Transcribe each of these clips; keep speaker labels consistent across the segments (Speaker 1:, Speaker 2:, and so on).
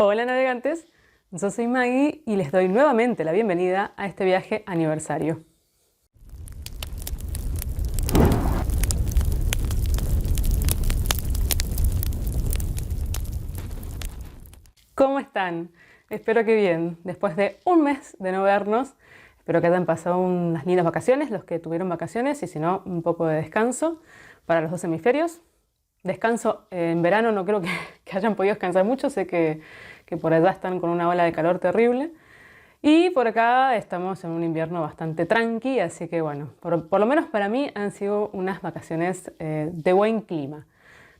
Speaker 1: Hola navegantes, yo soy Maggie y les doy nuevamente la bienvenida a este viaje aniversario. ¿Cómo están? Espero que bien. Después de un mes de no vernos, espero que hayan pasado unas lindas vacaciones, los que tuvieron vacaciones, y si no, un poco de descanso para los dos hemisferios. Descanso en verano, no creo que hayan podido descansar mucho, sé que por allá están con una ola de calor terrible. Y por acá estamos en un invierno bastante tranqui, así que bueno, por lo menos para mí han sido unas vacaciones de buen clima.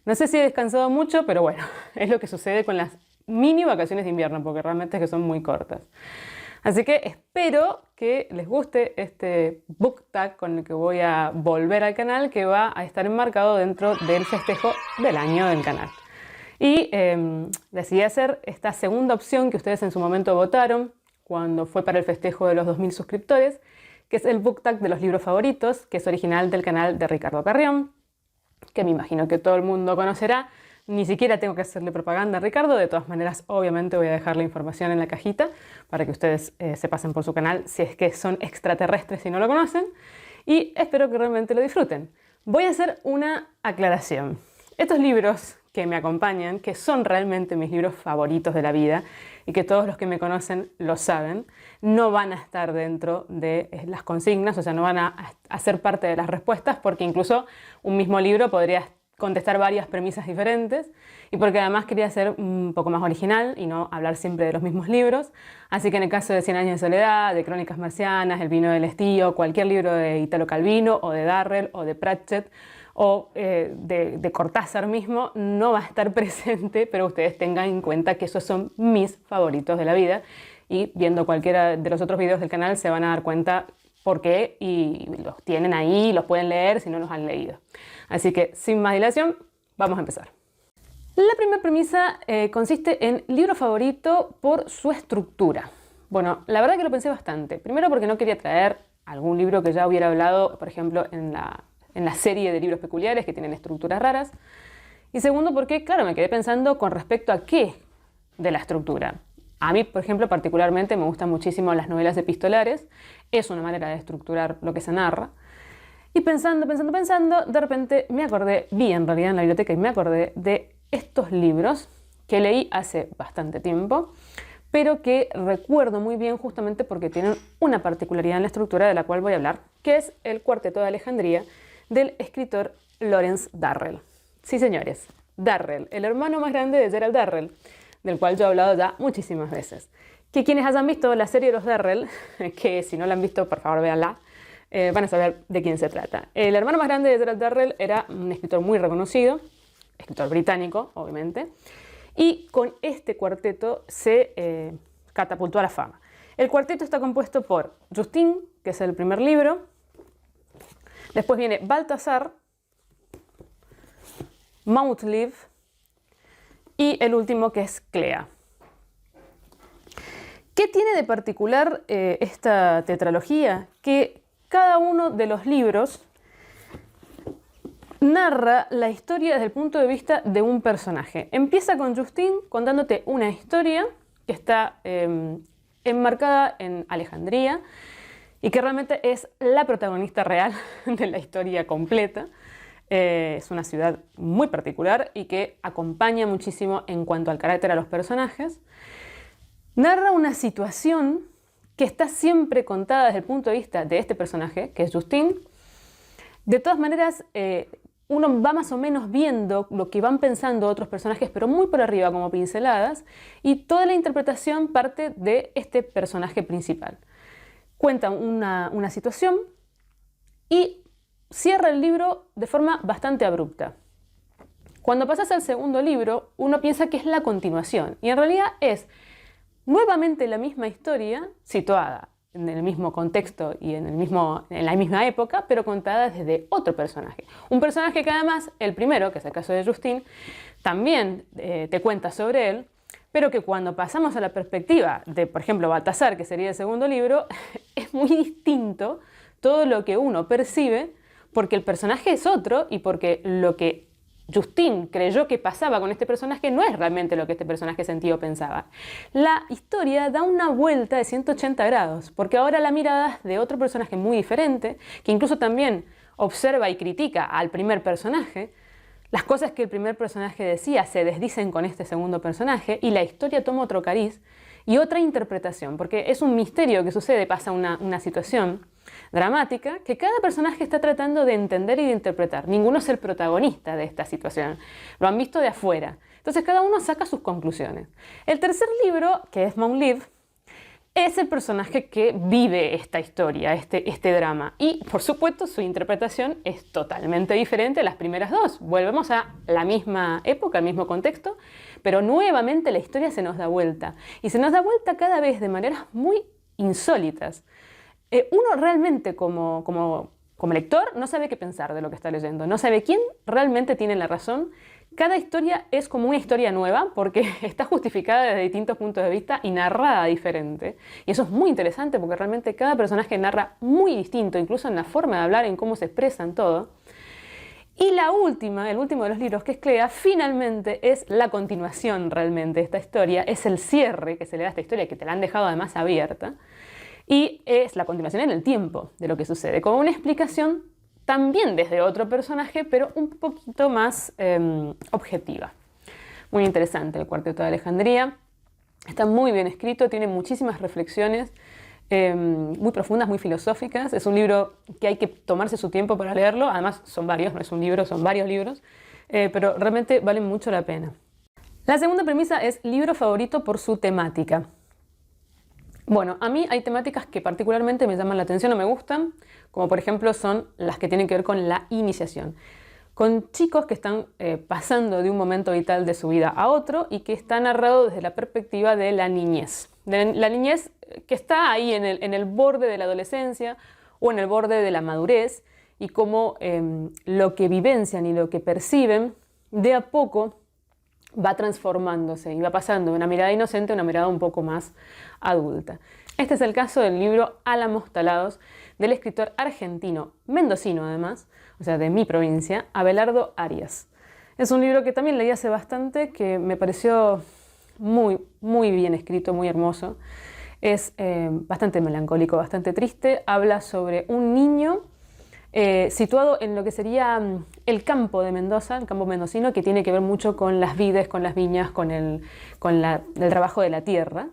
Speaker 1: No sé si he descansado mucho, pero bueno, es lo que sucede con las mini vacaciones de invierno, porque realmente es que son muy cortas. Así que espero que les guste este book tag con el que voy a volver al canal, que va a estar enmarcado dentro del festejo del año del canal. Y decidí hacer esta segunda opción que ustedes en su momento votaron cuando fue para el festejo de los 2000 suscriptores, que es el book tag de los libros favoritos, que es original del canal de Ricardo Carrión, que me imagino que todo el mundo conocerá. Ni siquiera tengo que hacerle propaganda a Ricardo, de todas maneras obviamente voy a dejar la información en la cajita para que ustedes se pasen por su canal si es que son extraterrestres y no lo conocen, y espero que realmente lo disfruten. Voy a hacer una aclaración. Estos libros que me acompañan, que son realmente mis libros favoritos de la vida y que todos los que me conocen lo saben, no van a estar dentro de las consignas, o sea, no van a ser parte de las respuestas, porque incluso un mismo libro podría contestar varias premisas diferentes, y porque además quería ser un poco más original y no hablar siempre de los mismos libros. Así que en el caso de 100 años de soledad, de Crónicas marcianas, El vino del estío, cualquier libro de Italo Calvino o de Darrell o de Pratchett o de Cortázar mismo, no va a estar presente, pero ustedes tengan en cuenta que esos son mis favoritos de la vida, y viendo cualquiera de los otros videos del canal se van a dar cuenta por qué, y los tienen ahí, los pueden leer si no los han leído. Así que sin más dilación, vamos a empezar. La primera premisa consiste en libro favorito por su estructura. Bueno, la verdad que lo pensé bastante. Primero porque no quería traer algún libro que ya hubiera hablado, por ejemplo, en la serie de libros peculiares que tienen estructuras raras. Y segundo porque, claro, me quedé pensando con respecto a qué de la estructura. A mí, por ejemplo, particularmente me gustan muchísimo las novelas epistolares. Es una manera de estructurar lo que se narra. Y pensando, de repente me acordé, vi en realidad en la biblioteca y me acordé de estos libros que leí hace bastante tiempo, pero que recuerdo muy bien justamente porque tienen una particularidad en la estructura de la cual voy a hablar, que es el Cuarteto de Alejandría del escritor Lawrence Darrell. Sí, señores, Darrell, el hermano más grande de Gerald Darrell, del cual yo he hablado ya muchísimas veces. Que quienes hayan visto la serie de los Darrell, que si no la han visto, por favor véanla, van a saber de quién se trata. El hermano más grande de Gerald Darrell era un escritor muy reconocido, escritor británico, obviamente, y con este cuarteto se catapultó a la fama. El cuarteto está compuesto por Justine, que es el primer libro, después viene Baltasar, Mautlib y el último, que es Clea. ¿Qué tiene de particular esta tetralogía? Que cada uno de los libros narra la historia desde el punto de vista de un personaje. Empieza con Justine contándote una historia que está enmarcada en Alejandría y que realmente es la protagonista real de la historia completa. Es una ciudad muy particular y que acompaña muchísimo en cuanto al carácter a los personajes. Narra una situación que está siempre contada desde el punto de vista de este personaje, que es Justine. De todas maneras, uno va más o menos viendo lo que van pensando otros personajes, pero muy por arriba, como pinceladas, y toda la interpretación parte de este personaje principal. Cuenta una situación y cierra el libro de forma bastante abrupta. Cuando pasas al segundo libro, uno piensa que es la continuación, y en realidad es nuevamente la misma historia, situada en el mismo contexto y en la misma época, pero contada desde otro personaje. Un personaje que además, el primero, que es el caso de Justine, también te cuenta sobre él, pero que cuando pasamos a la perspectiva de, por ejemplo, Baltasar, que sería el segundo libro, es muy distinto todo lo que uno percibe, porque el personaje es otro y porque lo que Justin creyó que pasaba con este personaje no es realmente lo que este personaje sentía o pensaba. La historia da una vuelta de 180 grados, porque ahora la mirada es de otro personaje muy diferente, que incluso también observa y critica al primer personaje. Las cosas que el primer personaje decía se desdicen con este segundo personaje y la historia toma otro cariz y otra interpretación, porque es un misterio que sucede, pasa una situación dramática que cada personaje está tratando de entender y de interpretar. Ninguno es el protagonista de esta situación, lo han visto de afuera. Entonces cada uno saca sus conclusiones. El tercer libro, que es Mount Liv, es el personaje que vive esta historia, este drama. Y, por supuesto, su interpretación es totalmente diferente a las primeras dos. Volvemos a la misma época, al mismo contexto, pero nuevamente la historia se nos da vuelta. Y se nos da vuelta cada vez de maneras muy insólitas. Uno realmente como lector no sabe qué pensar de lo que está leyendo, no sabe quién realmente tiene la razón. Cada historia es como una historia nueva porque está justificada desde distintos puntos de vista y narrada diferente. Y eso es muy interesante porque realmente cada personaje narra muy distinto, incluso en la forma de hablar, en cómo se expresan todo. Y el último de los libros, que es Clea, finalmente es la continuación realmente de esta historia, es el cierre que se le da a esta historia, que te la han dejado además abierta. Y es la continuación en el tiempo de lo que sucede, con una explicación también desde otro personaje, pero un poquito más objetiva. Muy interesante el Cuarteto de Alejandría. Está muy bien escrito, tiene muchísimas reflexiones muy profundas, muy filosóficas. Es un libro que hay que tomarse su tiempo para leerlo. Además, son varios, no es un libro, son varios libros, pero realmente valen mucho la pena. La segunda premisa es libro favorito por su temática. Bueno, a mí hay temáticas que particularmente me llaman la atención o me gustan, como por ejemplo son las que tienen que ver con la iniciación. Con chicos que están pasando de un momento vital de su vida a otro y que está narrado desde la perspectiva de la niñez. De la niñez que está ahí en el borde de la adolescencia o en el borde de la madurez y cómo lo que vivencian y lo que perciben de a poco va transformándose y va pasando de una mirada inocente a una mirada un poco más adulta. Este es el caso del libro Álamos Talados del escritor argentino, mendocino además, o sea, de mi provincia, Abelardo Arias. Es un libro que también leí hace bastante, que me pareció muy bien escrito, muy hermoso. Es bastante melancólico, bastante triste. Habla sobre un niño situado en lo que sería el campo de Mendoza, el campo mendocino, que tiene que ver mucho con las vides, con las viñas, con el trabajo de la tierra.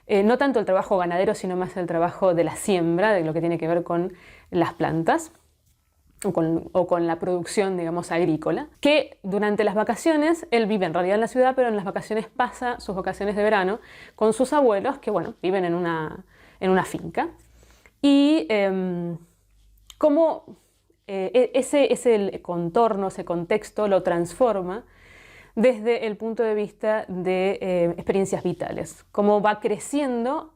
Speaker 1: No tanto el trabajo ganadero, sino más el trabajo de la siembra, de lo que tiene que ver con las plantas o con la producción, digamos, agrícola. Que durante las vacaciones, él vive en realidad en la ciudad, pero en las vacaciones pasa sus vacaciones de verano con sus abuelos, que bueno, viven en una finca. Y cómo ese contorno, ese contexto lo transforma desde el punto de vista de experiencias vitales, cómo va creciendo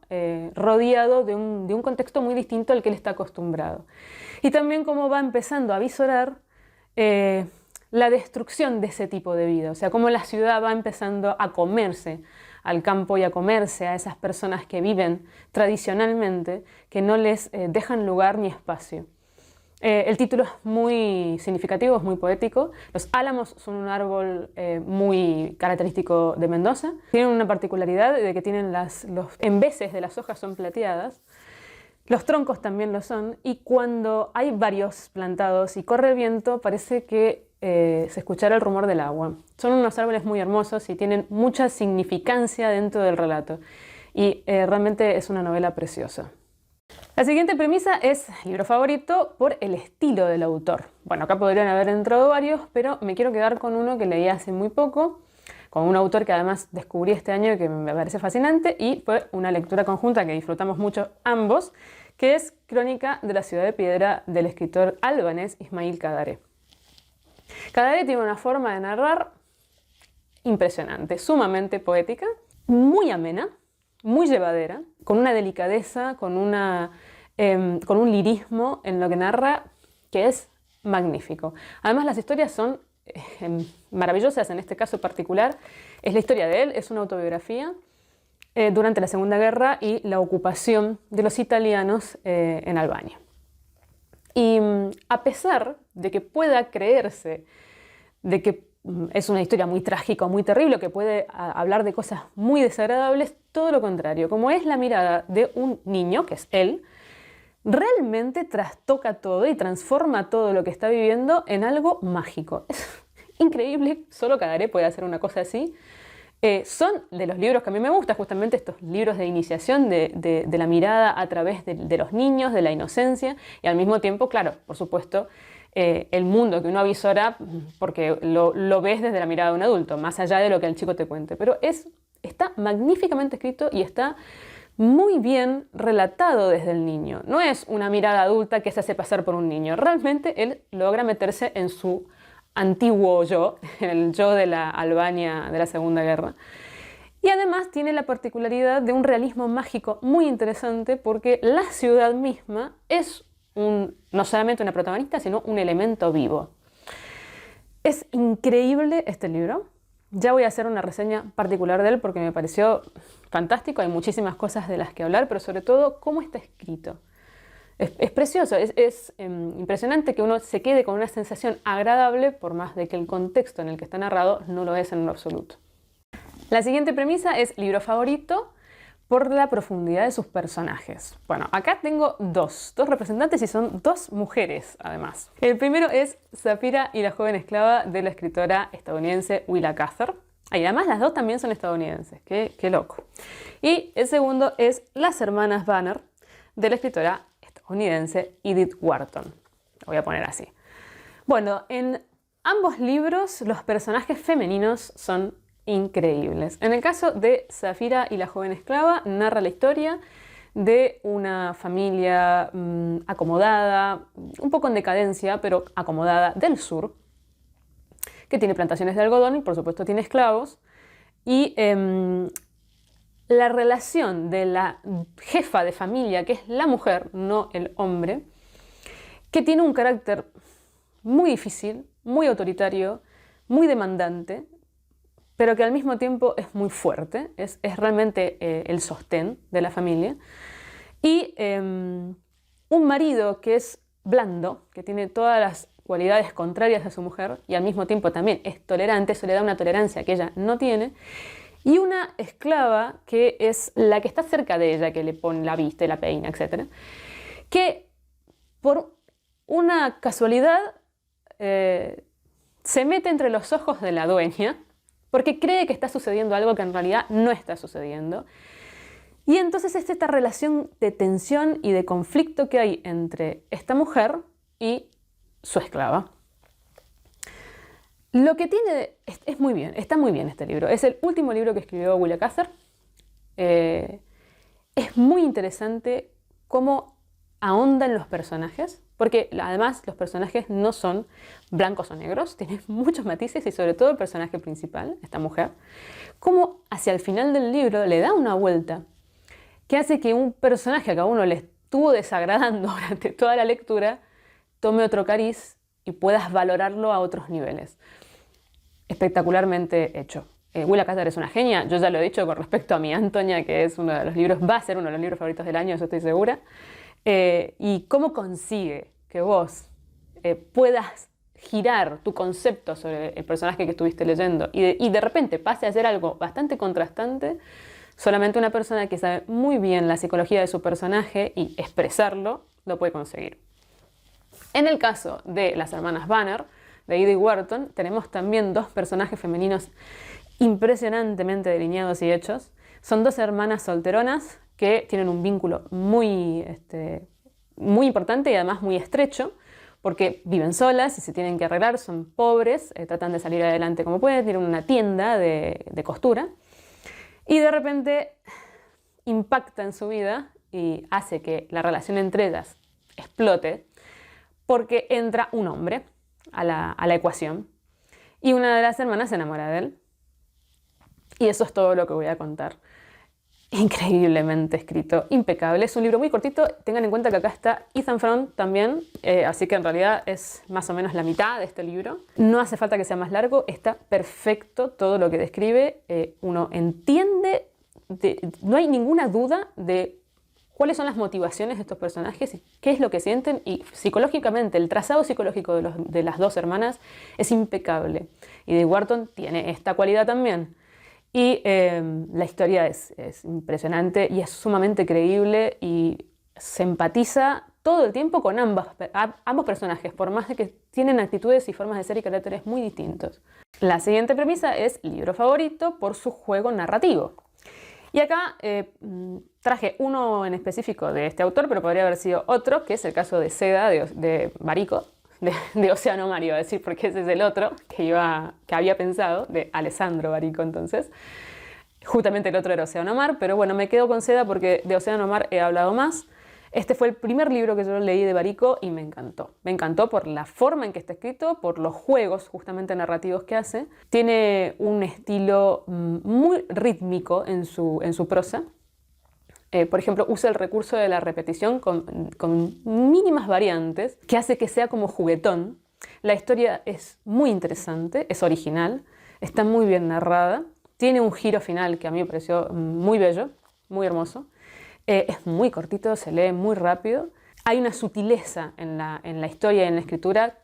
Speaker 1: rodeado de un contexto muy distinto al que él está acostumbrado. Y también cómo va empezando a visorar la destrucción de ese tipo de vida, o sea, cómo la ciudad va empezando a comerse al campo y a comerse a esas personas que viven tradicionalmente, que no les dejan lugar ni espacio. El título es muy significativo, es muy poético. Los álamos son un árbol muy característico de Mendoza. Tienen una particularidad de que tienen los embeses de las hojas son plateadas. Los troncos también lo son. Y cuando hay varios plantados y corre el viento, parece que se escuchará el rumor del agua. Son unos árboles muy hermosos y tienen mucha significancia dentro del relato. Y realmente es una novela preciosa. La siguiente premisa es libro favorito por el estilo del autor. Bueno, acá podrían haber entrado varios, pero me quiero quedar con uno que leí hace muy poco, con un autor que además descubrí este año y que me parece fascinante, y fue una lectura conjunta que disfrutamos mucho ambos, que es Crónica de la ciudad de piedra del escritor albanés Ismail Kadare. Kadare tiene una forma de narrar impresionante, sumamente poética, muy amena, muy llevadera, con una delicadeza, con un lirismo en lo que narra que es magnífico. Además, las historias son maravillosas. En este caso particular es la historia de él, es una autobiografía durante la Segunda Guerra y la ocupación de los italianos en Albania. Y a pesar de que pueda creerse de que es una historia muy trágica, muy terrible, que puede hablar de cosas muy desagradables, todo lo contrario. Como es la mirada de un niño, que es él, realmente trastoca todo y transforma todo lo que está viviendo en algo mágico. Es increíble, solo Cadaré puede hacer una cosa así. Son de los libros que a mí me gustan, justamente estos libros de iniciación de la mirada a través de los niños, de la inocencia, y al mismo tiempo, claro, por supuesto, el mundo que uno avisora porque lo ves desde la mirada de un adulto, más allá de lo que el chico te cuente. Pero está magníficamente escrito y está muy bien relatado desde el niño. No es una mirada adulta que se hace pasar por un niño. Realmente él logra meterse en su antiguo yo, en el yo de la Albania de la Segunda Guerra. Y además tiene la particularidad de un realismo mágico muy interesante porque la ciudad misma es no solamente una protagonista, sino un elemento vivo. Es increíble este libro. Ya voy a hacer una reseña particular de él porque me pareció fantástico. Hay muchísimas cosas de las que hablar, pero sobre todo cómo está escrito. Es precioso, es impresionante que uno se quede con una sensación agradable por más de que el contexto en el que está narrado no lo es en lo absoluto. La siguiente premisa es libro favorito por la profundidad de sus personajes. Bueno, acá tengo dos representantes y son dos mujeres además. El primero es Sapphira y la joven esclava de la escritora estadounidense Willa Cather. Y además las dos también son estadounidenses, qué loco. Y el segundo es Las hermanas Banner de la escritora estadounidense Edith Wharton. Lo voy a poner así. Bueno, en ambos libros los personajes femeninos son increíbles. En el caso de Sapphira y la joven esclava, narra la historia de una familia acomodada, un poco en decadencia, pero acomodada del sur, que tiene plantaciones de algodón y por supuesto tiene esclavos. Y la relación de la jefa de familia, que es la mujer, no el hombre, que tiene un carácter muy difícil, muy autoritario, muy demandante, pero que al mismo tiempo es muy fuerte, es realmente el sostén de la familia. Y un marido que es blando, que tiene todas las cualidades contrarias a su mujer y al mismo tiempo también es tolerante, eso le da una tolerancia que ella no tiene. Y una esclava que es la que está cerca de ella, que le pone la viste, la peina, etc. Que por una casualidad se mete entre los ojos de la dueña porque cree que está sucediendo algo que en realidad no está sucediendo. Y entonces es esta relación de tensión y de conflicto que hay entre esta mujer y su esclava. Lo que tiene es muy bien, está muy bien este libro. Es el último libro que escribió Willa Cather. Es muy interesante cómo ahonda en los personajes, porque además los personajes no son blancos o negros, tienen muchos matices y sobre todo el personaje principal, esta mujer, cómo hacia el final del libro le da una vuelta que hace que un personaje que a uno le estuvo desagradando durante toda la lectura tome otro cariz y puedas valorarlo a otros niveles. Espectacularmente hecho. Willa Cather es una genia, yo ya lo he dicho con respecto a mi Antonia, que es uno de los libros, va a ser uno de los libros favoritos del año, eso estoy segura. Y cómo consigue que vos puedas girar tu concepto sobre el personaje que estuviste leyendo y de repente pase a ser algo bastante contrastante, solamente una persona que sabe muy bien la psicología de su personaje y expresarlo, lo puede conseguir. En el caso de las hermanas Banner, de Edith Wharton, tenemos también dos personajes femeninos impresionantemente delineados y hechos. Son dos hermanas solteronas que tienen un vínculo muy importante y además muy estrecho, porque viven solas y se tienen que arreglar, son pobres, tratan de salir adelante como pueden, tienen una tienda de costura y de repente impacta en su vida y hace que la relación entre ellas explote porque entra un hombre a la ecuación y una de las hermanas se enamora de él. Y eso es todo lo que voy a contar. Increíblemente escrito, impecable. Es un libro muy cortito. Tengan en cuenta que acá está Ethan Front también, así que en realidad es más o menos la mitad de este libro. No hace falta que sea más largo, está perfecto todo lo que describe. Uno entiende, no hay ninguna duda de cuáles son las motivaciones de estos personajes y qué es lo que sienten. Y psicológicamente, el trazado psicológico de las dos hermanas es impecable. Y de Wharton tiene esta cualidad también. Y la historia es impresionante y es sumamente creíble y se empatiza todo el tiempo con ambos personajes, por más de que tienen actitudes y formas de ser y caracteres muy distintos. La siguiente premisa es libro favorito por su juego narrativo. Y acá traje uno en específico de este autor, pero podría haber sido otro, que es el caso de Seda, de Barico, de Océano Mar, iba a decir, porque ese es el otro que había pensado, de Alessandro Barico entonces. Justamente el otro era Océano Mar, pero bueno, me quedo con Seda porque de Océano Mar he hablado más. Este fue el primer libro que yo leí de Barico y me encantó. Me encantó por la forma en que está escrito, por los juegos justamente narrativos que hace. Tiene un estilo muy rítmico en su prosa. Por ejemplo, usa el recurso de la repetición con mínimas variantes, que hace que sea como juguetón. La historia es muy interesante, es original, está muy bien narrada. Tiene un giro final que a mí me pareció muy bello, muy hermoso. Es muy cortito, se lee muy rápido. Hay una sutileza en la historia y en la escritura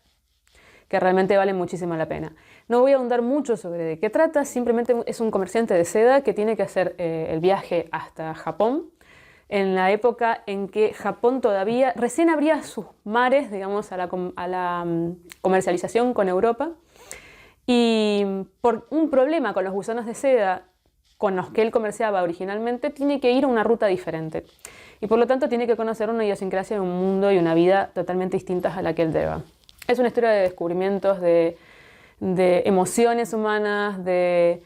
Speaker 1: que realmente vale muchísimo la pena. No voy a ahondar mucho sobre de qué trata, simplemente es un comerciante de seda que tiene que hacer el viaje hasta Japón, en la época en que Japón todavía recién abría sus mares, digamos, a la comercialización con Europa. Y por un problema con los gusanos de seda con los que él comerciaba originalmente, tiene que ir a una ruta diferente. Y por lo tanto tiene que conocer una idiosincrasia de un mundo y una vida totalmente distintas a la que él lleva. Es una historia de descubrimientos, de emociones humanas, de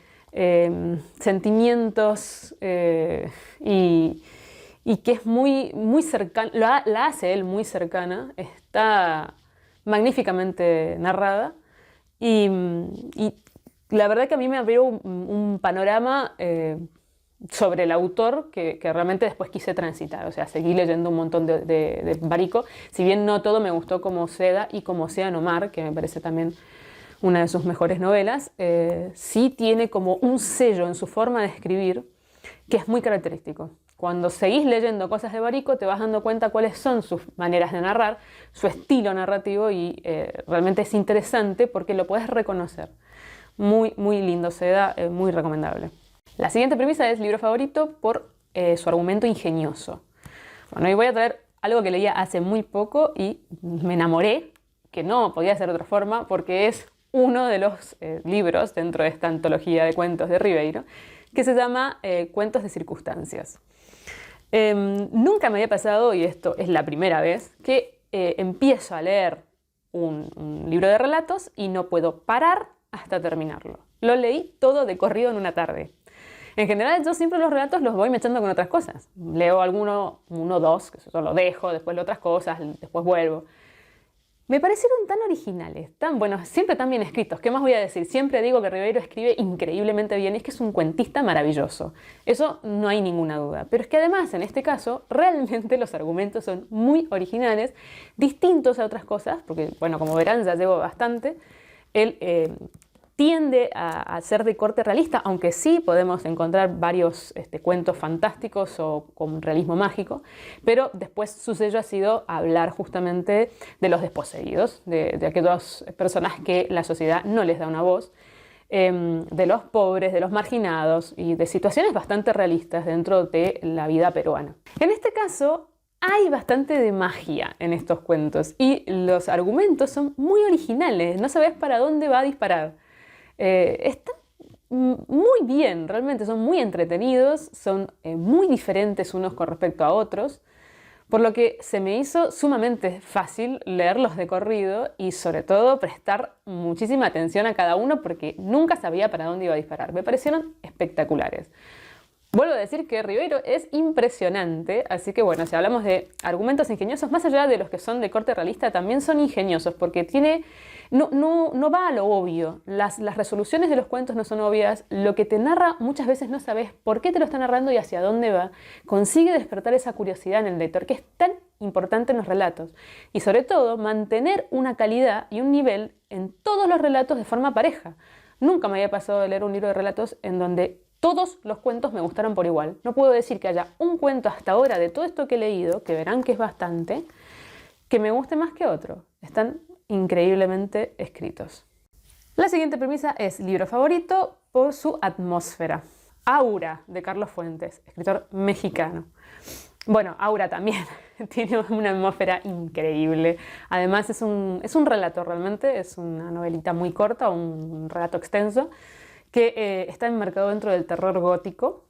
Speaker 1: sentimientos y que es muy cercana, la hace él muy cercana, está magníficamente narrada y la verdad que a mí me abrió un panorama sobre el autor que realmente después quise transitar. O sea, seguí leyendo un montón de Barico. Si bien no todo me gustó como Seda y como Océano Mar, que me parece también una de sus mejores novelas, sí tiene como un sello en su forma de escribir que es muy característico. Cuando seguís leyendo cosas de Barico te vas dando cuenta cuáles son sus maneras de narrar, su estilo narrativo y realmente es interesante porque lo puedes reconocer. Muy, muy lindo Seda, muy recomendable. La siguiente premisa es libro favorito por su argumento ingenioso. Bueno, y voy a traer algo que leía hace muy poco y me enamoré, que no podía ser de otra forma, porque es uno de los libros dentro de esta antología de cuentos de Ribeiro, que se llama Cuentos de Circunstancias. Nunca me había pasado, y esto es la primera vez, que empiezo a leer un libro de relatos y no puedo parar hasta terminarlo. Lo leí todo de corrido en una tarde. En general yo siempre los relatos los voy mechando con otras cosas. Leo uno, dos, que eso lo dejo, después leo otras cosas, después vuelvo. Me parecieron tan originales, tan buenos, siempre tan bien escritos. ¿Qué más voy a decir? Siempre digo que Ribeiro escribe increíblemente bien, es que es un cuentista maravilloso. Eso no hay ninguna duda. Pero es que además, en este caso, realmente los argumentos son muy originales, distintos a otras cosas, porque, bueno, como verán, ya llevo bastante. Él tiende a ser de corte realista, aunque sí podemos encontrar varios cuentos fantásticos o con realismo mágico, pero después su sello ha sido hablar justamente de los desposeídos, de aquellas personas que la sociedad no les da una voz, de los pobres, de los marginados y de situaciones bastante realistas dentro de la vida peruana. En este caso, hay bastante de magia en estos cuentos y los argumentos son muy originales, no sabes para dónde va a disparar. Están muy bien, realmente son muy entretenidos, son muy diferentes unos con respecto a otros, por lo que se me hizo sumamente fácil leerlos de corrido y sobre todo prestar muchísima atención a cada uno porque nunca sabía para dónde iba a disparar. Me parecieron espectaculares. Vuelvo a decir que Ribeiro es impresionante, así que bueno, si hablamos de argumentos ingeniosos, más allá de los que son de corte realista, también son ingeniosos porque no va a lo obvio. Las resoluciones de los cuentos no son obvias, lo que te narra muchas veces no sabes por qué te lo está narrando y hacia dónde va. Consigue despertar esa curiosidad en el lector, que es tan importante en los relatos. Y sobre todo, mantener una calidad y un nivel en todos los relatos de forma pareja. Nunca me había pasado de leer un libro de relatos en donde Todos los cuentos me gustaron por igual. No puedo decir que haya un cuento hasta ahora de todo esto que he leído, que verán que es bastante, que me guste más que otro. Están increíblemente escritos. La siguiente premisa es libro favorito por su atmósfera. Aura, de Carlos Fuentes, escritor mexicano. Bueno, Aura también tiene una atmósfera increíble. Además es un relato realmente, es una novelita muy corta, un relato extenso, que está enmarcado dentro del terror gótico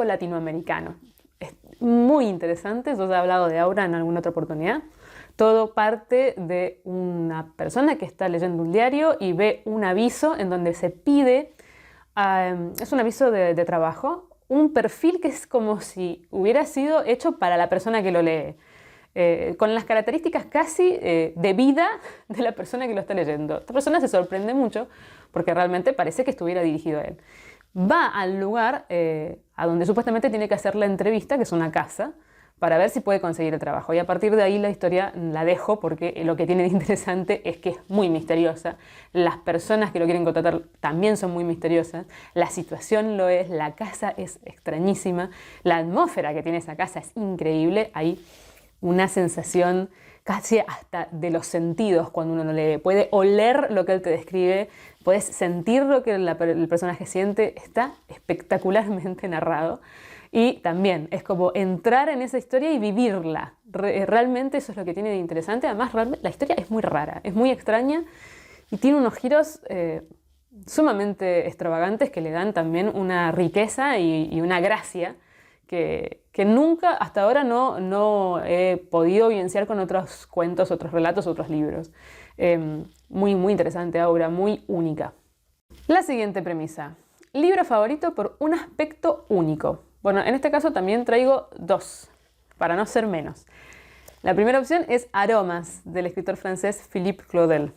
Speaker 1: latinoamericano. Es muy interesante, yo ya he hablado de Aura en alguna otra oportunidad. Todo parte de una persona que está leyendo un diario y ve un aviso en donde se pide, es un aviso de trabajo, un perfil que es como si hubiera sido hecho para la persona que lo lee, con las características casi de vida de la persona que lo está leyendo. Esta persona se sorprende mucho porque realmente parece que estuviera dirigido a él. Va al lugar a donde supuestamente tiene que hacer la entrevista, que es una casa, para ver si puede conseguir el trabajo. Y a partir de ahí la historia la dejo porque lo que tiene de interesante es que es muy misteriosa. Las personas que lo quieren contratar también son muy misteriosas. La situación lo es, la casa es extrañísima. La atmósfera que tiene esa casa es increíble. Hay una sensación casi hasta de los sentidos cuando uno lo lee. Puede oler lo que él te describe, puedes sentir lo que el personaje siente. Está espectacularmente narrado. Y también es como entrar en esa historia y vivirla. Realmente eso es lo que tiene de interesante. Además, la historia es muy rara, es muy extraña y tiene unos giros sumamente extravagantes que le dan también una riqueza y una gracia que nunca hasta ahora no he podido vivenciar con otros cuentos, otros relatos, otros libros. Muy, muy interesante obra, muy única. La siguiente premisa. Libro favorito por un aspecto único. Bueno, en este caso también traigo dos, para no ser menos. La primera opción es Aromas, del escritor francés Philippe Claudel,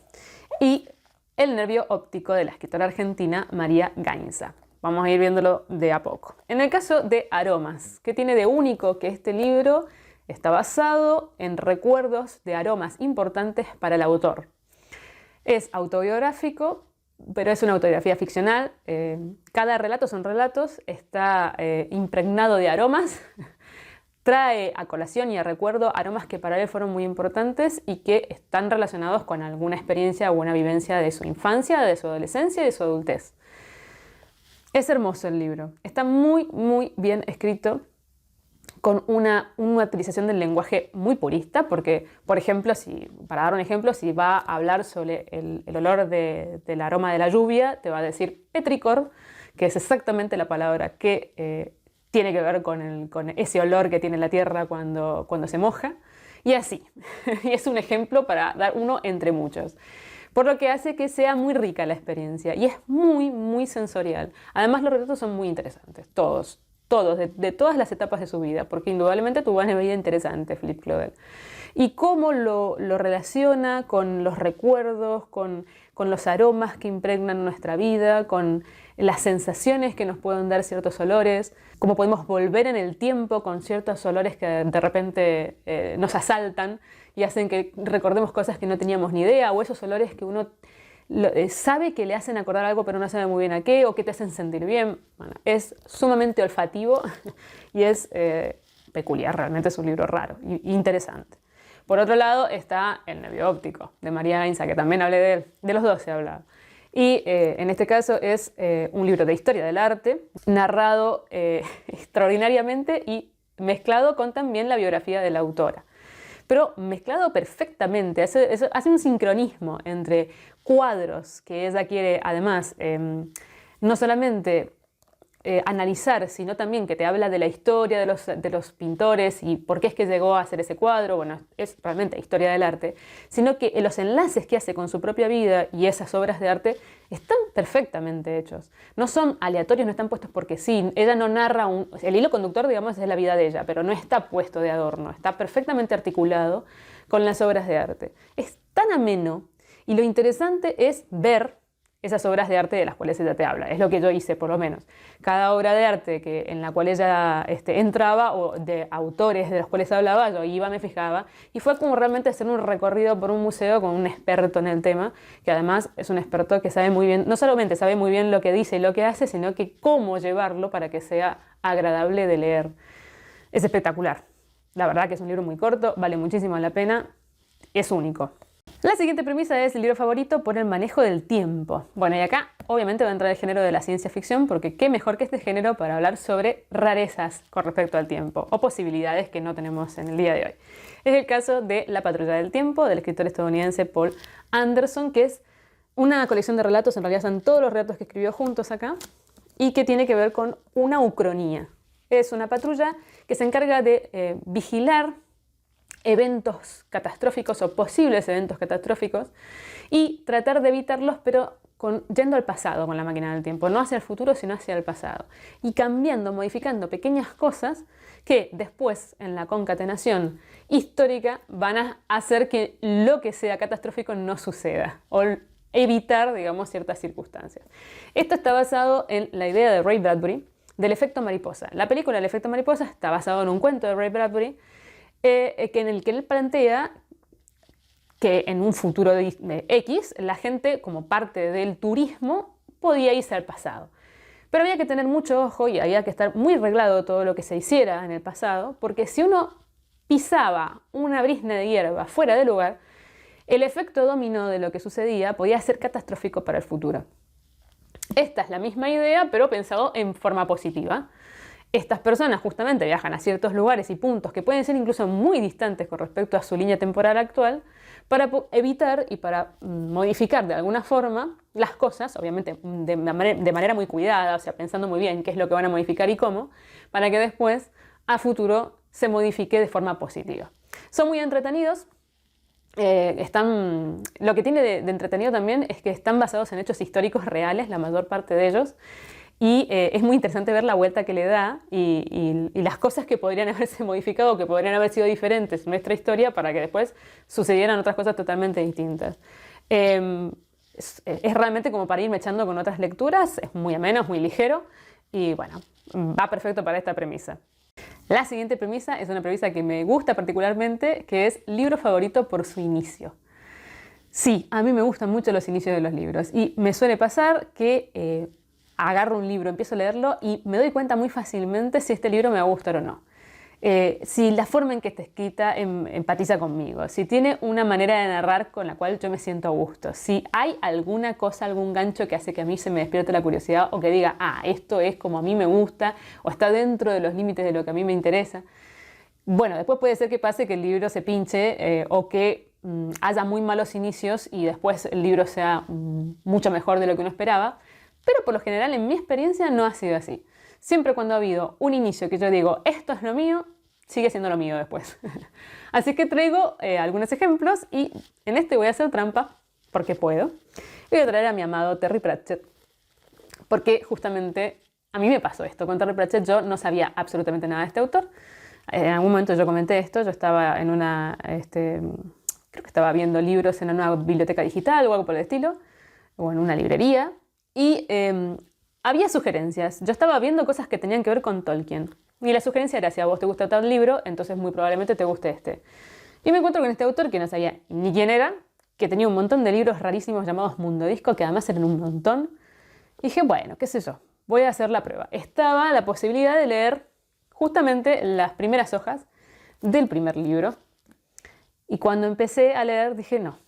Speaker 1: y El nervio óptico, de la escritora argentina María Gainza. Vamos a ir viéndolo de a poco. En el caso de Aromas, ¿qué tiene de único? Que este libro está basado en recuerdos de aromas importantes para el autor. Es autobiográfico, pero es una autobiografía ficcional. Cada relato son relatos, está impregnado de aromas, trae a colación y a recuerdo aromas que para él fueron muy importantes y que están relacionados con alguna experiencia o una vivencia de su infancia, de su adolescencia y de su adultez. Es hermoso el libro, está muy, muy bien escrito, con una utilización del lenguaje muy purista, porque, por ejemplo, para dar un ejemplo, si va a hablar sobre el olor del aroma de la lluvia, te va a decir petricor, que es exactamente la palabra que tiene que ver con ese olor que tiene la tierra cuando se moja, y así. Y es un ejemplo para dar uno entre muchos. Por lo que hace que sea muy rica la experiencia, y es muy, muy sensorial. Además, los retratos son muy interesantes, todos, de todas las etapas de su vida, porque indudablemente tuvo una vida interesante, Philippe Claudel. Y cómo lo relaciona con los recuerdos, con los aromas que impregnan nuestra vida, con las sensaciones que nos pueden dar ciertos olores, cómo podemos volver en el tiempo con ciertos olores que de repente nos asaltan y hacen que recordemos cosas que no teníamos ni idea, o esos olores que uno sabe que le hacen acordar algo pero no sabe muy bien a qué, o que te hacen sentir bien. Bueno, es sumamente olfativo y es peculiar, realmente es un libro raro e interesante. Por otro lado está El nervio óptico, de María Gainza, que también hablé de él. De los dos he hablado. Y en este caso es un libro de historia del arte, narrado extraordinariamente y mezclado con también la biografía de la autora. Pero mezclado perfectamente, hace un sincronismo entre cuadros que ella quiere, además, no solamente analizar, sino también que te habla de la historia de los pintores y por qué es que llegó a hacer ese cuadro. Bueno, es realmente historia del arte, sino que los enlaces que hace con su propia vida y esas obras de arte están perfectamente hechos. No son aleatorios, no están puestos porque sí. Ella no narra el hilo conductor, digamos, es la vida de ella, pero no está puesto de adorno, está perfectamente articulado con las obras de arte. Es tan ameno y lo interesante es ver esas obras de arte de las cuales ella te habla. Es lo que yo hice, por lo menos. Cada obra de arte en la cual ella entraba, o de autores de los cuales hablaba, yo iba, me fijaba, y fue como realmente hacer un recorrido por un museo con un experto en el tema, que además es un experto que sabe muy bien, no solamente sabe muy bien lo que dice y lo que hace, sino que cómo llevarlo para que sea agradable de leer. Es espectacular. La verdad que es un libro muy corto, vale muchísimo la pena, es único. La siguiente premisa es el libro favorito por el manejo del tiempo. Bueno, y acá obviamente va a entrar el género de la ciencia ficción, porque qué mejor que este género para hablar sobre rarezas con respecto al tiempo, o posibilidades que no tenemos en el día de hoy. Es el caso de La Patrulla del Tiempo, del escritor estadounidense Paul Anderson, que es una colección de relatos, en realidad son todos los relatos que escribió juntos acá, y que tiene que ver con una ucronía. Es una patrulla que se encarga de vigilar eventos catastróficos o posibles eventos catastróficos y tratar de evitarlos, pero yendo al pasado con la máquina del tiempo, no hacia el futuro, sino hacia el pasado, y cambiando, modificando pequeñas cosas que después en la concatenación histórica van a hacer que lo que sea catastrófico no suceda o evitar, digamos, ciertas circunstancias. Esto está basado en la idea de Ray Bradbury del efecto mariposa. La película El efecto mariposa está basado en un cuento de Ray Bradbury en el que él plantea que en un futuro de X, la gente, como parte del turismo, podía irse al pasado. Pero había que tener mucho ojo y había que estar muy reglado todo lo que se hiciera en el pasado, porque si uno pisaba una brizna de hierba fuera de lugar, el efecto dominó de lo que sucedía podía ser catastrófico para el futuro. Esta es la misma idea, pero pensado en forma positiva. Estas personas justamente viajan a ciertos lugares y puntos que pueden ser incluso muy distantes con respecto a su línea temporal actual para evitar y para modificar de alguna forma las cosas, obviamente de manera muy cuidada, o sea, pensando muy bien qué es lo que van a modificar y cómo, para que después a futuro se modifique de forma positiva. Son muy entretenidos. Lo que tiene de entretenido también es que están basados en hechos históricos reales, la mayor parte de ellos, y es muy interesante ver la vuelta que le da y las cosas que podrían haberse modificado, que podrían haber sido diferentes en nuestra historia para que después sucedieran otras cosas totalmente distintas. Es realmente como para irme echando con otras lecturas, es muy ameno, es muy ligero y bueno, va perfecto para esta premisa. La siguiente premisa es una premisa que me gusta particularmente, que es libro favorito por su inicio. Sí, a mí me gustan mucho los inicios de los libros y me suele pasar que agarro un libro, empiezo a leerlo y me doy cuenta muy fácilmente si este libro me va a gustar o no. Si la forma en que está escrita empatiza conmigo, si tiene una manera de narrar con la cual yo me siento a gusto, si hay alguna cosa, algún gancho que hace que a mí se me despierte la curiosidad o que diga, esto es como a mí me gusta o está dentro de los límites de lo que a mí me interesa. Bueno, después puede ser que pase que el libro se pinche o que haya muy malos inicios y después el libro sea mucho mejor de lo que uno esperaba, pero por lo general en mi experiencia no ha sido así. Siempre cuando ha habido un inicio que yo digo, esto es lo mío, sigue siendo lo mío después. Así que traigo algunos ejemplos y en este voy a hacer trampa, porque puedo. Voy a traer a mi amado Terry Pratchett, porque justamente a mí me pasó esto. Con Terry Pratchett yo no sabía absolutamente nada de este autor. En algún momento yo comenté esto, yo estaba en creo que estaba viendo libros en una biblioteca digital o algo por el estilo, o en una librería, y había sugerencias. Yo estaba viendo cosas que tenían que ver con Tolkien. Y la sugerencia era, si a vos te gusta tal libro, entonces muy probablemente te guste este. Y me encuentro con este autor que no sabía ni quién era, que tenía un montón de libros rarísimos llamados Mundo Disco, que además eran un montón. Y dije, bueno, qué sé yo, voy a hacer la prueba. Estaba la posibilidad de leer justamente las primeras hojas del primer libro. Y cuando empecé a leer dije, no,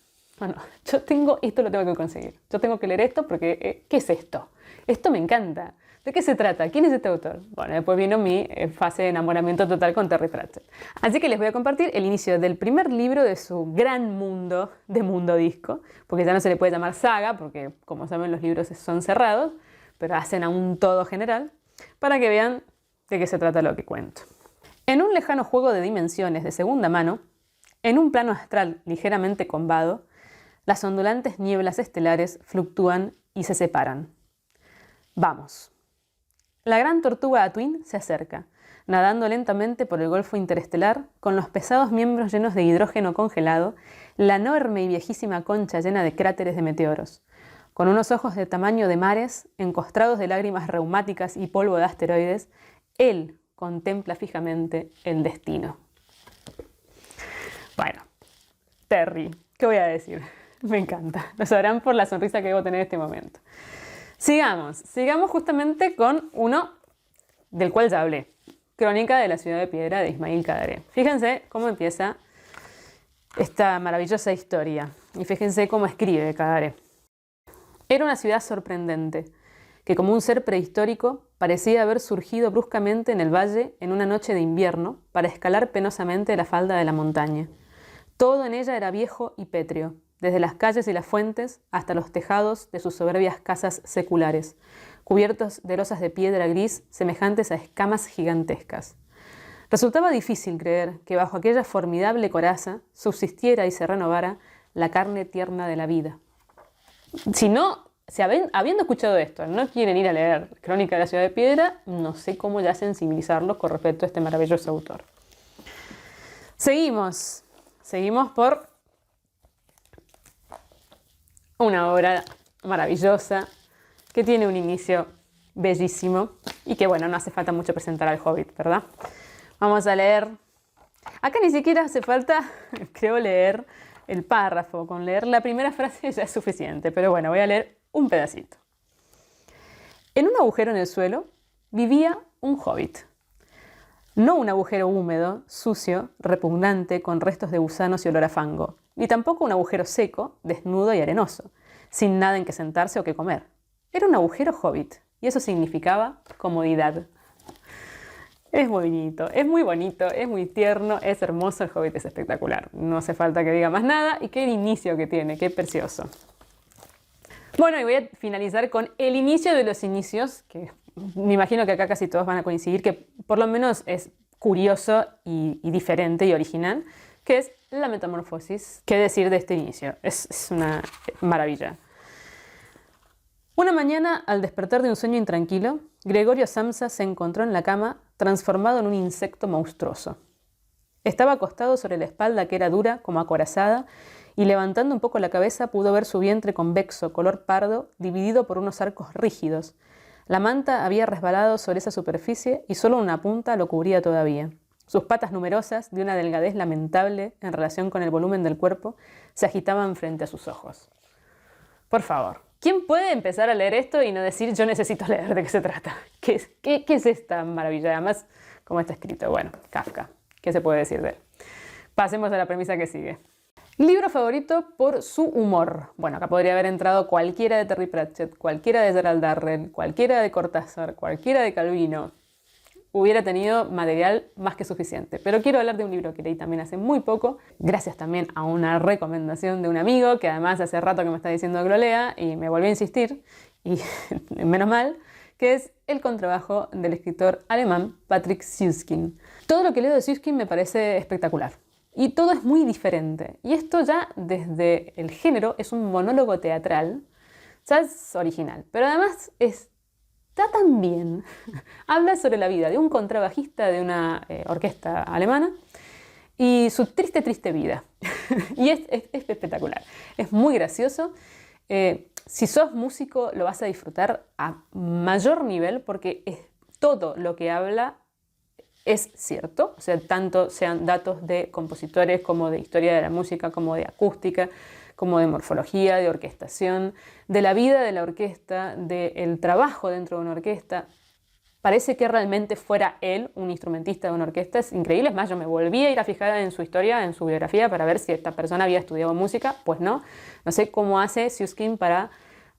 Speaker 1: esto lo tengo que conseguir. Yo tengo que leer esto porque, ¿qué es esto? Esto me encanta. ¿De qué se trata? ¿Quién es este autor? Bueno, después vino mi fase de enamoramiento total con Terry Pratchett. Así que les voy a compartir el inicio del primer libro de su gran mundo de Mundo Disco, porque ya no se le puede llamar saga, porque como saben los libros son cerrados, pero hacen a un todo general, para que vean de qué se trata lo que cuento. En un lejano juego de dimensiones de segunda mano, en un plano astral ligeramente combado, las ondulantes nieblas estelares fluctúan y se separan. Vamos. La gran tortuga Atwin se acerca, nadando lentamente por el golfo interestelar, con los pesados miembros llenos de hidrógeno congelado, la enorme y viejísima concha llena de cráteres de meteoros. con unos ojos de tamaño de mares, encostrados de lágrimas reumáticas y polvo de asteroides, él contempla fijamente el destino. Bueno, Terry, ¿qué voy a decir? Me encanta. Lo sabrán por la sonrisa que debo tener en este momento. Sigamos justamente con uno del cual ya hablé. Crónica de la ciudad de piedra de Ismail Kadare. Fíjense cómo empieza esta maravillosa historia. Y fíjense cómo escribe Kadare. Era una ciudad sorprendente, que como un ser prehistórico parecía haber surgido bruscamente en el valle en una noche de invierno para escalar penosamente la falda de la montaña. Todo en ella era viejo y pétreo, desde las calles y las fuentes hasta los tejados de sus soberbias casas seculares, cubiertos de losas de piedra gris semejantes a escamas gigantescas. Resultaba difícil creer que bajo aquella formidable coraza subsistiera y se renovara la carne tierna de la vida. Habiendo escuchado esto, no quieren ir a leer Crónica de la ciudad de piedra, no sé cómo ya sensibilizarlos con respecto a este maravilloso autor. Seguimos por una obra maravillosa que tiene un inicio bellísimo y que, bueno, no hace falta mucho presentar al Hobbit, ¿verdad? Vamos a leer. Acá ni siquiera hace falta, creo, leer el párrafo. Con leer la primera frase ya es suficiente, pero bueno, voy a leer un pedacito. En un agujero en el suelo vivía un hobbit. No un agujero húmedo, sucio, repugnante, con restos de gusanos y olor a fango, ni tampoco un agujero seco, desnudo y arenoso, sin nada en que sentarse o que comer. Era un agujero hobbit, y eso significaba comodidad. Es bonito, es muy bonito, es muy tierno, es hermoso, el Hobbit es espectacular. No hace falta que diga más nada, y qué inicio que tiene, qué precioso. Bueno, y voy a finalizar con el inicio de los inicios, que me imagino que acá casi todos van a coincidir, que por lo menos es curioso y diferente y original, que es la metamorfosis. ¿Qué decir de este inicio? Es una maravilla. Una mañana, al despertar de un sueño intranquilo, Gregorio Samsa se encontró en la cama transformado en un insecto monstruoso. Estaba acostado sobre la espalda que era dura como acorazada y levantando un poco la cabeza pudo ver su vientre convexo, color pardo, dividido por unos arcos rígidos. La manta había resbalado sobre esa superficie y solo una punta lo cubría todavía. Sus patas numerosas, de una delgadez lamentable en relación con el volumen del cuerpo, se agitaban frente a sus ojos. Por favor, ¿quién puede empezar a leer esto y no decir yo necesito leer de qué se trata? ¿Qué es esta maravilla? Además, ¿cómo está escrito? Bueno, Kafka. ¿Qué se puede decir de él? Pasemos a la premisa que sigue. Libro favorito por su humor. Bueno, acá podría haber entrado cualquiera de Terry Pratchett, cualquiera de Gerald Darrell, cualquiera de Cortázar, cualquiera de Calvino. Hubiera tenido material más que suficiente. Pero quiero hablar de un libro que leí también hace muy poco, gracias también a una recomendación de un amigo, que además hace rato que me está diciendo que lo lea y me volvió a insistir, y menos mal, que es El contrabajo del escritor alemán Patrick Süskind. Todo lo que leo de Süskind me parece espectacular. Y todo es muy diferente. Y esto ya desde el género es un monólogo teatral, ya es original, pero además está tan bien. Habla sobre la vida de un contrabajista de una orquesta alemana y su triste, triste vida. Y es espectacular. Es muy gracioso. Si sos músico lo vas a disfrutar a mayor nivel porque todo lo que habla es cierto. O sea, tanto sean datos de compositores como de historia de la música, como de acústica, como de morfología, de orquestación, de la vida de la orquesta, del trabajo dentro de una orquesta. Parece que realmente fuera él un instrumentista de una orquesta. Es increíble. Es más, yo me volví a ir a fijar en su historia, en su biografía, para ver si esta persona había estudiado música. Pues no. No sé cómo hace Süskind para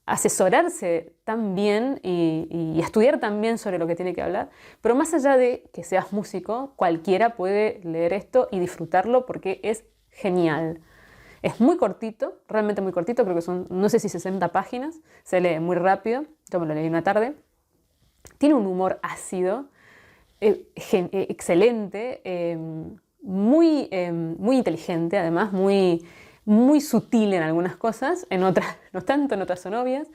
Speaker 1: asesorarse tan bien y estudiar tan bien sobre lo que tiene que hablar. Pero más allá de que seas músico, cualquiera puede leer esto y disfrutarlo porque es genial. Es muy cortito, realmente muy cortito, creo que son, no sé si 60 páginas, se lee muy rápido, yo me lo leí una tarde. Tiene un humor ácido, excelente, muy inteligente, además, muy sutil en algunas cosas, en otras no tanto, en otras son obvias.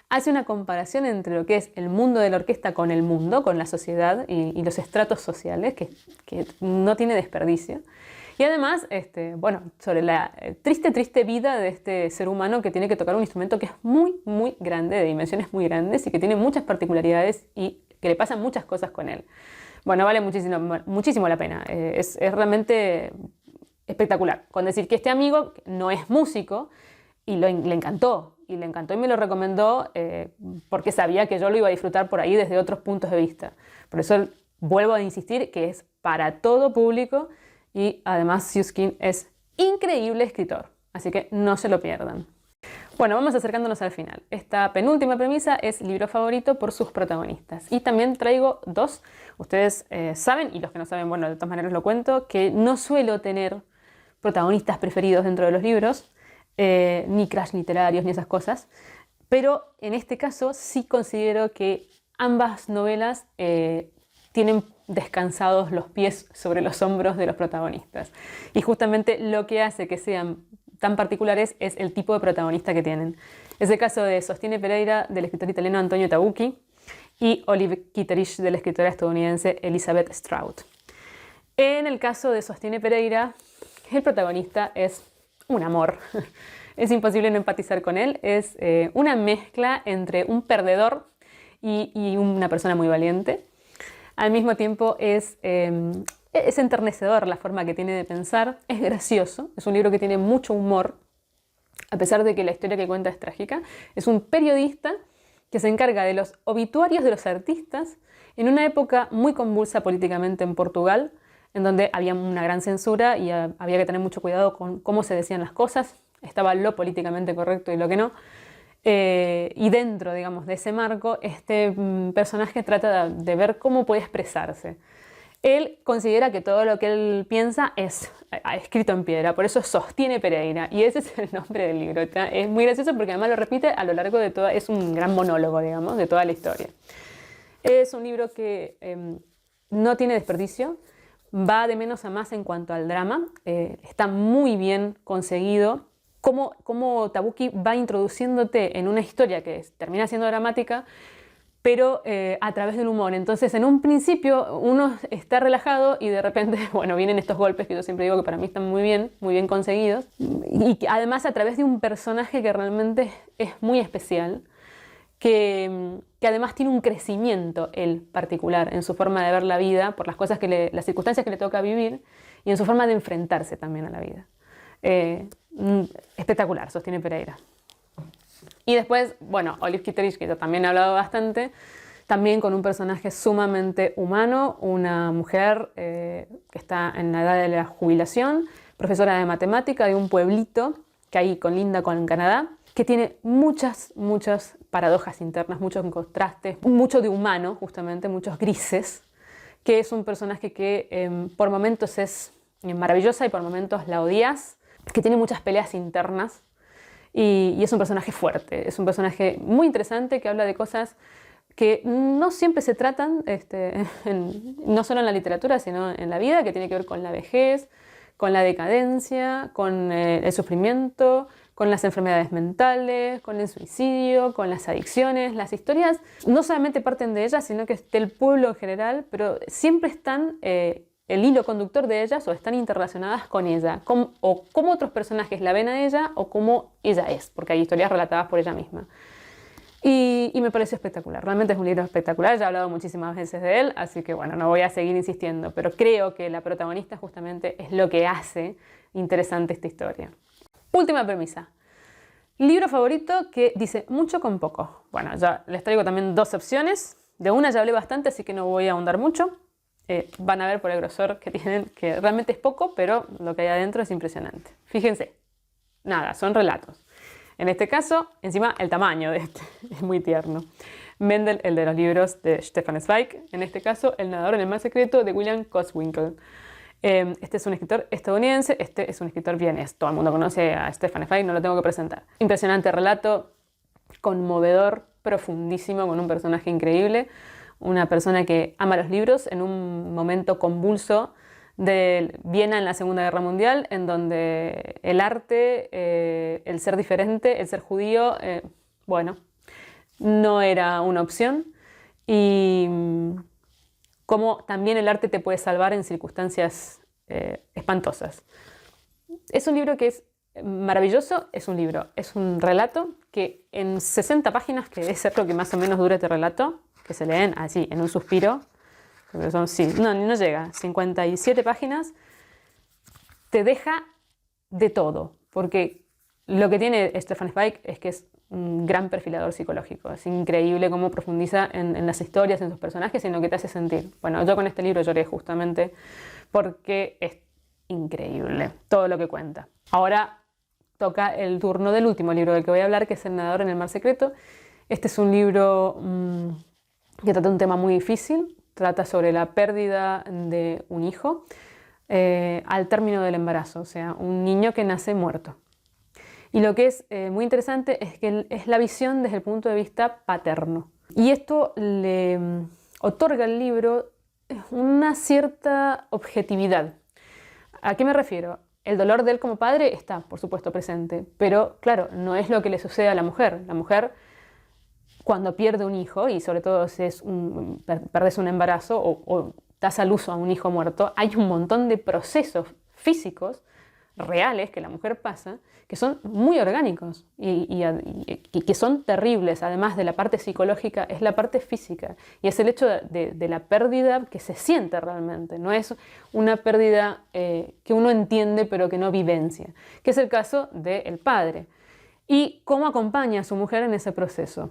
Speaker 1: Hace una comparación entre lo que es el mundo de la orquesta con el mundo, con la sociedad y los estratos sociales, que no tiene desperdicio. Y además, bueno, sobre la triste vida de este ser humano que tiene que tocar un instrumento que es muy grande, de dimensiones muy grandes y que tiene muchas particularidades y que le pasan muchas cosas con él. Bueno, vale muchísimo la pena. Es realmente espectacular. Con decir que este amigo no es músico y le encantó. Y le encantó y me lo recomendó porque sabía que yo lo iba a disfrutar por ahí desde otros puntos de vista. Por eso vuelvo a insistir que es para todo público y además Suskind es increíble escritor. Así que no se lo pierdan. Bueno, vamos acercándonos al final. Esta penúltima premisa es libro favorito por sus protagonistas. Y también traigo dos. Ustedes saben, y los que no saben, bueno, de todas maneras lo cuento, que no suelo tener protagonistas preferidos dentro de los libros, ni crash literarios, ni esas cosas. Pero en este caso sí considero que ambas novelas tienen descansados los pies sobre los hombros de los protagonistas. Y justamente lo que hace que sean tan particulares es el tipo de protagonista que tienen. Es el caso de Sostiene Pereira, del escritor italiano Antonio Tabucchi, y Olive Kitteridge, de la escritora estadounidense Elizabeth Strout. En el caso de Sostiene Pereira, el protagonista es un amor. Es imposible no empatizar con él. Es una mezcla entre un perdedor y una persona muy valiente. Al mismo tiempo es enternecedor la forma que tiene de pensar, es gracioso, es un libro que tiene mucho humor, a pesar de que la historia que cuenta es trágica. Es un periodista que se encarga de los obituarios de los artistas en una época muy convulsa políticamente en Portugal, en donde había una gran censura y había que tener mucho cuidado con cómo se decían las cosas, estaba lo políticamente correcto y lo que no. Y dentro, digamos, de ese marco, este personaje trata de ver cómo puede expresarse. Él considera que todo lo que él piensa es escrito en piedra, por eso Sostiene Pereira, y ese es el nombre del libro. Es muy gracioso porque además lo repite a lo largo de toda, es un gran monólogo, digamos, de toda la historia. Es un libro que no tiene desperdicio, va de menos a más en cuanto al drama, está muy bien conseguido. Cómo Tabucchi va introduciéndote en una historia que termina siendo dramática, pero a través del humor. Entonces, en un principio uno está relajado y de repente, bueno, vienen estos golpes que yo siempre digo que para mí están muy bien conseguidos. Y además a través de un personaje que realmente es muy especial, que además tiene un crecimiento, él particular, en su forma de ver la vida, por las cosas las circunstancias que le toca vivir y en su forma de enfrentarse también a la vida. Espectacular, Sostiene Pereira. Y después, bueno, Olive Kitteridge, que yo también he hablado bastante, también con un personaje sumamente humano, una mujer que está en la edad de la jubilación, profesora de matemática de un pueblito que hay colinda con Canadá, que tiene muchas paradojas internas, muchos contrastes, mucho de humano, justamente, muchos grises, que es un personaje que por momentos es maravillosa y por momentos la odias, que tiene muchas peleas internas. Y es un personaje fuerte, es un personaje muy interesante que habla de cosas que no siempre se tratan, no solo en la literatura, sino en la vida, que tiene que ver con la vejez, con la decadencia, con el sufrimiento, con las enfermedades mentales, con el suicidio, con las adicciones. Las historias no solamente parten de ellas, sino que es del pueblo en general, pero siempre están el hilo conductor de ellas o están interrelacionadas con ella, o cómo otros personajes la ven a ella o cómo ella es, porque hay historias relatadas por ella misma. Y me pareció espectacular, realmente es un libro espectacular, ya he hablado muchísimas veces de él, así que bueno, no voy a seguir insistiendo, pero creo que la protagonista justamente es lo que hace interesante esta historia. Última premisa. Libro favorito que dice mucho con poco. Bueno, ya les traigo también dos opciones, de una ya hablé bastante, así que no voy a ahondar mucho. Van a ver por el grosor que tienen, que realmente es poco, pero lo que hay adentro es impresionante. Fíjense, nada, son relatos. En este caso, encima el tamaño de este es muy tierno. Mendel, el de los libros de Stefan Zweig, en este caso El nadador en el mar secreto de William Koswinkel. Este es un escritor estadounidense, este es un escritor vienés. Todo el mundo conoce a Stefan Zweig, no lo tengo que presentar. Impresionante relato, conmovedor, profundísimo, con un personaje increíble. Una persona que ama los libros en un momento convulso de Viena en la Segunda Guerra Mundial, en donde el arte, el ser diferente, el ser judío, bueno, no era una opción. Y cómo también el arte te puede salvar en circunstancias espantosas. Es un libro que es maravilloso, es un relato que en 60 páginas, que es lo que más o menos dura este relato, que se leen así, en un suspiro, no llega, 57 páginas, te deja de todo, porque lo que tiene Stefan Zweig es que es un gran perfilador psicológico. Es increíble cómo profundiza en las historias, en sus personajes, en lo que te hace sentir. Bueno, yo con este libro lloré justamente porque es increíble todo lo que cuenta. Ahora toca el turno del último libro del que voy a hablar, que es El nadador en el mar secreto. Este es un libro que trata un tema muy difícil. Trata sobre la pérdida de un hijo al término del embarazo, o sea, un niño que nace muerto. Y lo que es muy interesante es que es la visión desde el punto de vista paterno. Y esto le otorga al libro una cierta objetividad. ¿A qué me refiero? El dolor de él como padre está, por supuesto, presente, pero claro, no es lo que le sucede a la mujer. La mujer, cuando pierde un hijo, y sobre todo si perdes un embarazo o das a luz a un hijo muerto, hay un montón de procesos físicos reales que la mujer pasa, que son muy orgánicos y que son terribles. Además de la parte psicológica, es la parte física. Y es el hecho de la pérdida que se siente realmente. No es una pérdida que uno entiende pero que no vivencia, que es el caso del padre. Y cómo acompaña a su mujer en ese proceso.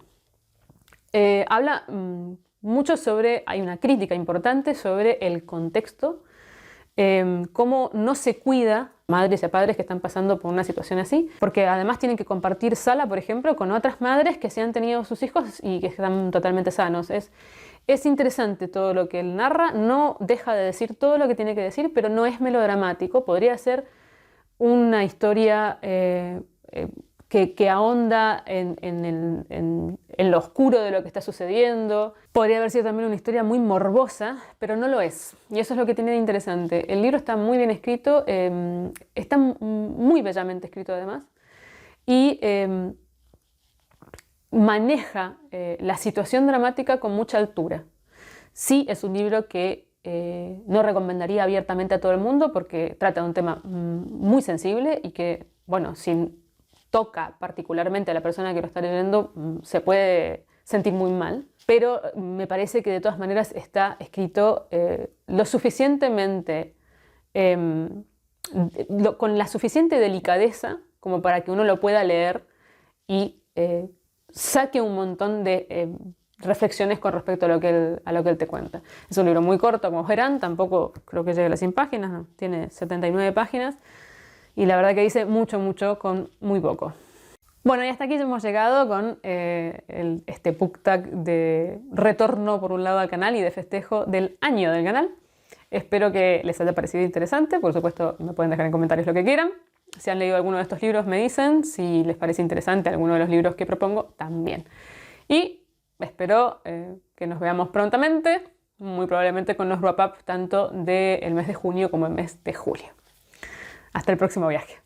Speaker 1: Habla mucho sobre, hay una crítica importante sobre el contexto, cómo no se cuida madres y a padres que están pasando por una situación así, porque además tienen que compartir sala, por ejemplo, con otras madres que se han tenido sus hijos y que están totalmente sanos. Es interesante todo lo que él narra, no deja de decir todo lo que tiene que decir, pero no es melodramático, podría ser una historia que ahonda en lo oscuro de lo que está sucediendo. Podría haber sido también una historia muy morbosa, pero no lo es. Y eso es lo que tiene de interesante. El libro está muy bien escrito, está muy bellamente escrito además, y maneja la situación dramática con mucha altura. Sí, es un libro que no recomendaría abiertamente a todo el mundo porque trata de un tema muy sensible y que, bueno, si toca particularmente a la persona que lo está leyendo, se puede sentir muy mal, pero me parece que de todas maneras está escrito lo suficientemente, con la suficiente delicadeza como para que uno lo pueda leer y saque un montón de reflexiones con respecto a lo que él te cuenta. Es un libro muy corto, como verán, tampoco creo que llegue a las 100 páginas, no, tiene 79 páginas. Y la verdad que dice mucho, mucho con muy poco. Bueno, y hasta aquí hemos llegado con este PUCTAC de retorno por un lado al canal y de festejo del año del canal. Espero que les haya parecido interesante. Por supuesto, me pueden dejar en comentarios lo que quieran. Si han leído alguno de estos libros, me dicen. Si les parece interesante alguno de los libros que propongo, también. Y espero que nos veamos prontamente, muy probablemente con los wrap-up tanto del mes de junio como el mes de julio. Hasta el próximo viaje.